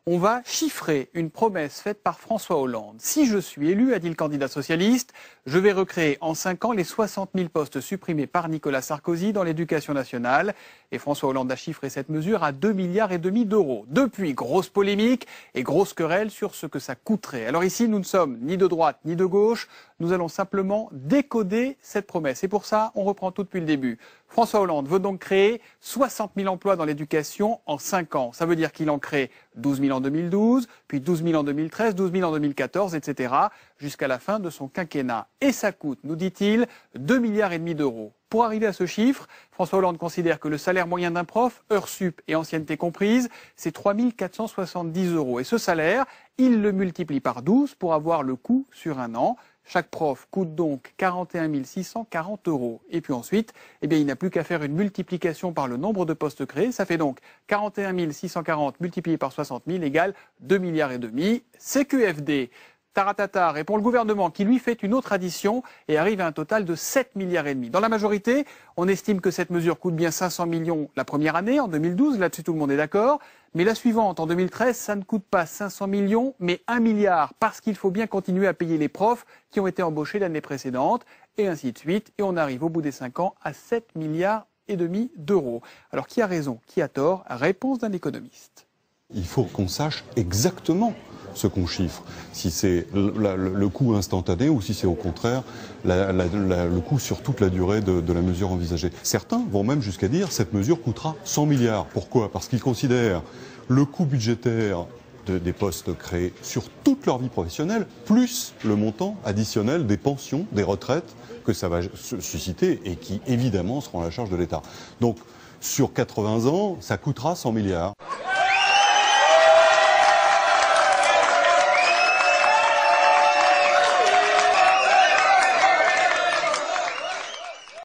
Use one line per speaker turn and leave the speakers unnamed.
On va chiffrer une promesse faite par François Hollande. Si je suis élu, a dit le candidat socialiste, je vais recréer en 5 ans les 60 000 postes supprimés par Nicolas Sarkozy dans l'éducation nationale. Et François Hollande a chiffré cette mesure à 2,5 milliards d'euros. Depuis, grosse polémique et grosse querelle sur ce que ça coûterait. Alors ici, nous ne sommes ni de droite ni de gauche. Nous allons simplement décoder cette promesse. Et pour ça, on reprend tout depuis le début. François Hollande veut donc créer 60 000 emplois dans l'éducation en 5 ans. Ça veut dire qu'il en crée 12 000 en 2012, puis 12 000 en 2013, 12 000 en 2014, etc. jusqu'à la fin de son quinquennat. Et ça coûte, nous dit-il, 2,5 milliards d'euros. Pour arriver à ce chiffre, François Hollande considère que le salaire moyen d'un prof, heures sup et ancienneté comprise, c'est 3 470 euros. Et ce salaire, il le multiplie par 12 pour avoir le coût sur un an. Chaque prof coûte donc 41 640 euros. Et puis ensuite, il n'a plus qu'à faire une multiplication par le nombre de postes créés. Ça fait donc 41 640 multiplié par 60 000 égale 2,5 milliards. CQFD, taratata, répond le gouvernement qui lui fait une autre addition et arrive à un total de 7,5 milliards. Dans la majorité, on estime que cette mesure coûte bien 500 millions la première année, en 2012, là-dessus tout le monde est d'accord. Mais la suivante, en 2013, ça ne coûte pas 500 millions, mais 1 milliard, parce qu'il faut bien continuer à payer les profs qui ont été embauchés l'année précédente, et ainsi de suite. Et on arrive au bout des 5 ans à 7,5 milliards d'euros. Alors qui a raison, qui a tort? Réponse d'un économiste.
Il faut qu'on sache exactement ce qu'on chiffre, si c'est le coût instantané ou si c'est au contraire le coût sur toute la durée de la mesure envisagée. Certains vont même jusqu'à dire que cette mesure coûtera 100 milliards. Pourquoi? Parce qu'ils considèrent le coût budgétaire des postes créés sur toute leur vie professionnelle, plus le montant additionnel des pensions, des retraites que ça va susciter et qui évidemment seront à la charge de l'État. Donc sur 80 ans, ça coûtera 100 milliards.